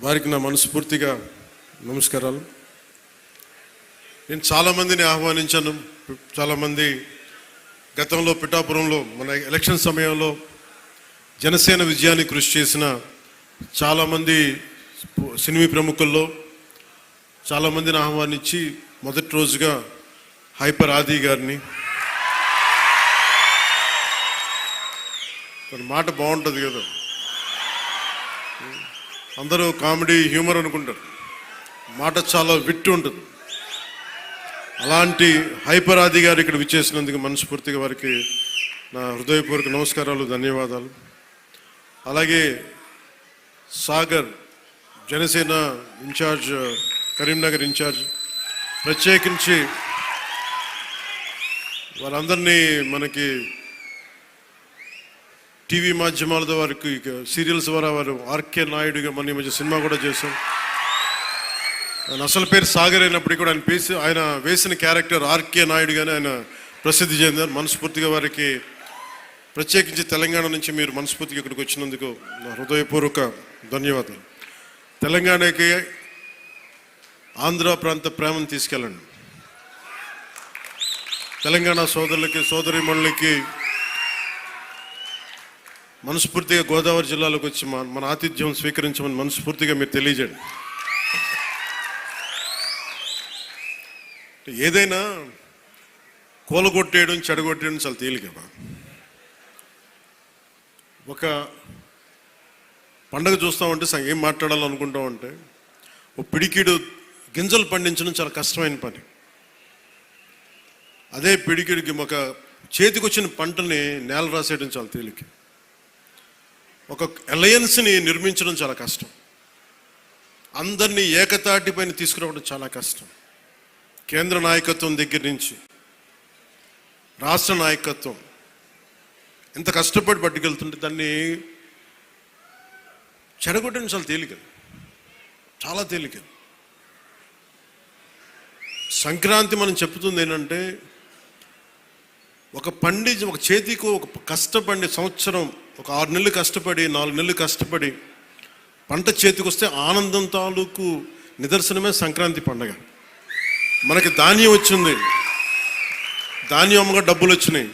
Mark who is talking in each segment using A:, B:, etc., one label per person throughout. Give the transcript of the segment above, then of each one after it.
A: వారికి నా మనస్ఫూర్తిగా నమస్కారాలు. నేను చాలామందిని ఆహ్వానించాను. చాలామంది గతంలో పిఠాపురంలో మన ఎలక్షన్ సమయంలో జనసేన విజయానికి కృషి చేసిన చాలామంది సినిమా ప్రముఖుల్లో చాలామందిని ఆహ్వానించి మొదటి రోజుగా హైపర్ ఆది గారిని, తన మాట బాగుంటుంది కదా, అందరూ కామెడీ హ్యూమర్ అనుకుంటారు, మాట చాలా విట్టు ఉంటుంది. అలాంటి హైపర్ ఆది గారు ఇక్కడ విచ్చేసినందుకు మనస్ఫూర్తిగా వారికి నా హృదయపూర్వక నమస్కారాలు, ధన్యవాదాలు. అలాగే సాగర్ జనసేన ఇన్ఛార్జ్, కరీంనగర్ ఇన్ఛార్జ్, ప్రత్యేకించి వాళ్ళందరినీ మనకి టీవీ మాధ్యమాలతో వారికి సీరియల్స్ ద్వారా వారు ఆర్కే నాయుడుగా మన మధ్య సినిమా కూడా చేశాం. ఆయన అసలు పేరు సాగర్ అయినప్పటికీ కూడా ఆయన వేసిన క్యారెక్టర్ ఆర్కే నాయుడుగానే ఆయన ప్రసిద్ధి చెందారు. మనస్ఫూర్తిగా వారికి ప్రత్యేకించి తెలంగాణ నుంచి మీరు మనస్ఫూర్తిగా ఇక్కడికి వచ్చినందుకు నా హృదయపూర్వక ధన్యవాదాలు. తెలంగాణకి ఆంధ్ర ప్రాంత ప్రేమను తీసుకెళ్ళండి. తెలంగాణ సోదరులకి సోదరీమణులకి మనస్ఫూర్తిగా గోదావరి జిల్లాలోకి వచ్చి మన ఆతిథ్యం స్వీకరించమని మనస్ఫూర్తిగా మీరు తెలియజేయండి. ఏదైనా కూలగొట్టేయడం చెడగొట్టేయడం చాలా తేలిక. ఒక పండగ చూస్తామంటే ఏం మాట్లాడాలనుకుంటామంటే, ఓ పిడికిడు గింజలు పండించడం చాలా కష్టమైన పని. అదే పిడికిడికి ఒక చేతికి వచ్చిన పంటని నేల రాసేయడం చాలా తేలిక. ఒక అలయన్స్ని నిర్మించడం చాలా కష్టం. అందరినీ ఏకతాటిపైన తీసుకురావడం చాలా కష్టం. కేంద్ర నాయకత్వం దగ్గర నుంచి రాష్ట్ర నాయకత్వం ఎంత కష్టపడి పట్టుకెళ్తుంటే దాన్ని చెడగొట్టడం చాలా తేలిక, చాలా తేలిక. సంక్రాంతి మనం చెప్తుంది ఏంటంటే, ఒక చేతికి ఒక కష్టపడి సంవత్సరం, ఒక 6 నెలలు కష్టపడి 4 నెలలు కష్టపడి పంట చేతికి వస్తే ఆనందం తాలూకు నిదర్శనమే సంక్రాంతి పండగ. మనకి ధాన్యం వచ్చింది, ధాన్యం అమ్మగా డబ్బులు వచ్చినాయి.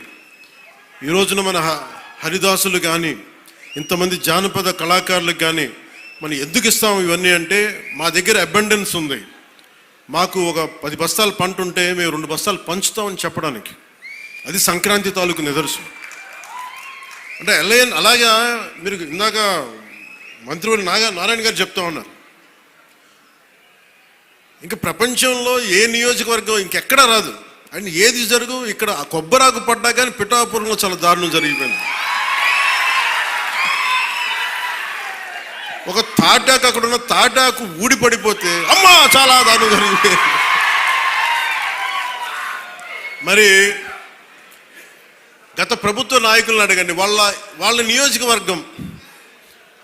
A: ఈ రోజున మన హరిదాసులు కానీ, ఇంతమంది జానపద కళాకారులకు కానీ మనం ఎందుకు ఇస్తాము ఇవన్నీ అంటే, మా దగ్గర అబండెన్స్ ఉంది, మాకు ఒక 10 బస్తాలు పంట ఉంటే మేము 2 బస్తాలు పంచుతామని చెప్పడానికి. అది సంక్రాంతి తాలూకు నిదర్శనం. అంటే అలాగా మీరు ఇందాక మంత్రివర్యులు నారాయణ గారు చెప్తా ఉన్నారు, ఇంకా ప్రపంచంలో ఏ నియోజకవర్గం ఇంకెక్కడా రాదు అండ్ ఏది జరుగు, ఇక్కడ కొబ్బరాకు పడ్డా కానీ పిఠాపురంలో చాలా దారుణం జరిగిపోయింది. ఒక తాటాకు, అక్కడ ఉన్న తాటాకు ఊడిపడిపోతే అమ్మా చాలా దారుణం జరిగిపోయింది. మరి గత ప్రభుత్వ నాయకులను అడగండి, వాళ్ళ నియోజకవర్గం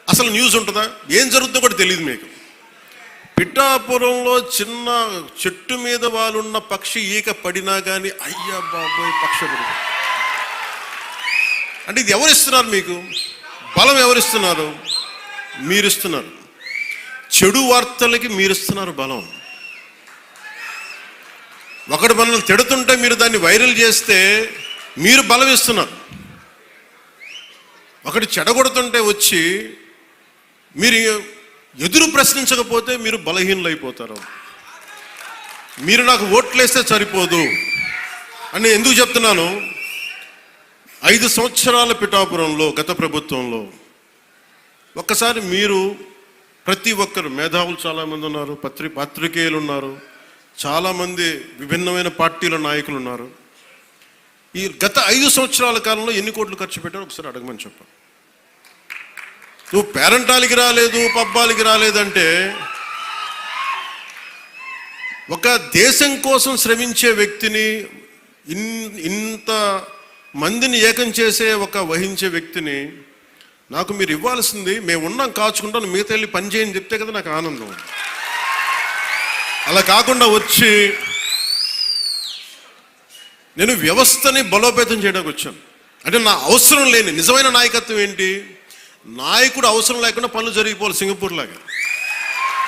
A: అసలు న్యూస్ ఉంటుందా, ఏం జరుగుతుందో కూడా తెలియదు మీకు. పిఠాపురంలో చిన్న చెట్టు మీద వాళ్ళున్న పక్షి ఈక పడినా కానీ అయ్యా బాబోయ్ పక్షి పడి. అంటే ఇది ఎవరిస్తున్నారు మీకు బలం? ఎవరిస్తున్నారు? మీరిస్తున్నారు. చెడు వార్తలకి మీరిస్తున్నారు బలం. ఒకడు మనల్ని తిడుతుంటే మీరు దాన్ని వైరల్ చేస్తే మీరు బలం ఇస్తున్నారు. ఒకటి చెడగొడుతుంటే వచ్చి మీరు ఎదురు ప్రశ్నించకపోతే మీరు బలహీనలు అయిపోతారు. మీరు నాకు ఓట్లేస్తే సరిపోదు అని ఎందుకు చెప్తున్నాను, 5 సంవత్సరాల పిఠాపురంలో గత ప్రభుత్వంలో ఒక్కసారి మీరు ప్రతి ఒక్కరు మేధావులు చాలామంది ఉన్నారు, పత్రికేయులు ఉన్నారు, చాలామంది విభిన్నమైన పార్టీల నాయకులు ఉన్నారు. ఈ గత 5 సంవత్సరాల కాలంలో ఎన్ని కోట్లు ఖర్చు పెట్టారో ఒకసారి అడగమని చెప్పాను. నువ్వు పేరంటాలకి రాలేదు, పబ్బాలకి రాలేదంటే, ఒక దేశం కోసం శ్రమించే వ్యక్తిని, ఇంత మందిని ఏకం చేసే వహించే వ్యక్తిని నాకు మీరు ఇవ్వాల్సింది, మేము ఉన్నాం కాచుకుంటాను, మిగతా వెళ్ళి పని చేయని చెప్తే కదా నాకు ఆనందం. అలా కాకుండా వచ్చి నేను వ్యవస్థని బలోపేతం చేయడానికి వచ్చాను. అంటే నా అవసరం లేని నిజమైన నాయకత్వం ఏంటి, నాయకుడు అవసరం లేకుండా పనులు జరిగిపోవాలి సింగపూర్ లాగా.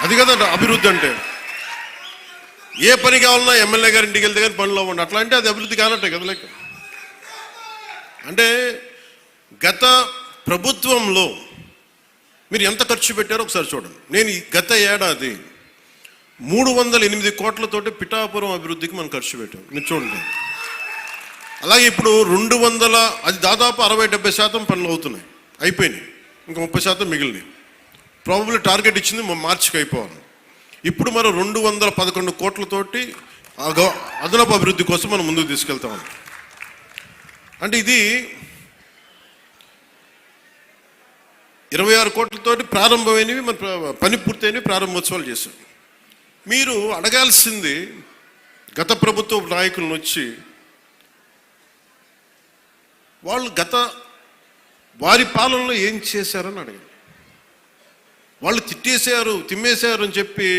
A: అది కదా అభివృద్ధి అంటే. ఏ పని కావాలన్నా ఎమ్మెల్యే గారి ఇంటికి వెళ్తే కానీ పనులు అవ్వండి. అట్లా అంటే అది అభివృద్ధి కానట్టే కదా లెక్క. అంటే గత ప్రభుత్వంలో మీరు ఎంత ఖర్చు పెట్టారో ఒకసారి చూడండి. నేను ఈ గత ఏడాది 308 కోట్లతోటి పిఠాపురం అభివృద్ధికి మనం ఖర్చు పెట్టాం. మీరు చూడండి. అలాగే ఇప్పుడు 200, అది దాదాపు 60-70% పనులు అవుతున్నాయి, అయిపోయినాయి. ఇంకా 30% మిగిలినాయి. ప్రాబబ్లీ టార్గెట్ ఇచ్చింది మార్చికి అయిపోవాలి. ఇప్పుడు మనం 211 కోట్లతోటి అదనపు అభివృద్ధి కోసం మనం ముందుకు తీసుకెళ్తాం. అంటే ఇది 26 కోట్లతోటి ప్రారంభమైనవి, మన పని పూర్తయినవి, ప్రారంభోత్సవాలు చేశాం. మీరు అడగాల్సింది గత ప్రభుత్వ నాయకులను వచ్చి, వాళ్ళు వారి పాలనలో ఏం చేశారని అడగాలి. వాళ్ళు తిమ్మేశారు అని చెప్పి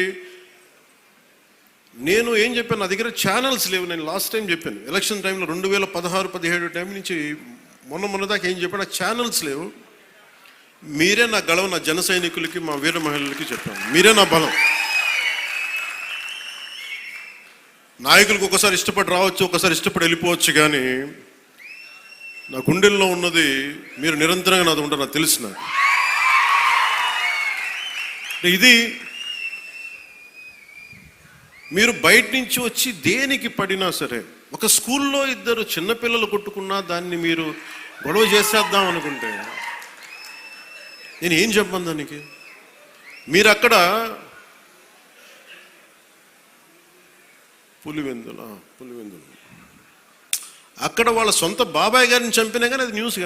A: నేను ఏం చెప్పాను, నా దగ్గర ఛానల్స్ లేవు. నేను లాస్ట్ టైం చెప్పాను, ఎలక్షన్ టైంలో 2016-17 టైం నుంచి మొన్న దాకా ఏం చెప్పాను, నాకు ఛానల్స్ లేవు. మీరే నా గళం, నా జన సైనికులకి, మా వీర మహిళలకి చెప్పాను. మీరే నా బలం. నాయకులకు ఒకసారి ఇష్టపడి రావచ్చు, ఒకసారి ఇష్టపడి వెళ్ళిపోవచ్చు, కానీ నా గుండెల్లో ఉన్నది మీరు నిరంతరంగా నాది ఉంటారు, నాకు తెలుసు. నాకు ఇది మీరు బయట నుంచి వచ్చి దేనికి పడినా సరే, ఒక స్కూల్లో 2 చిన్నపిల్లలు కొట్టుకున్నా దాన్ని మీరు గొడవ చేసేద్దాం అనుకుంటే నేను ఏం చెప్పను దానికి. మీరు అక్కడ పులివెందులు అక్కడ వాళ్ళ సొంత బాబాయ్ గారిని చంపినా కానీ అది న్యూస్ కాదు.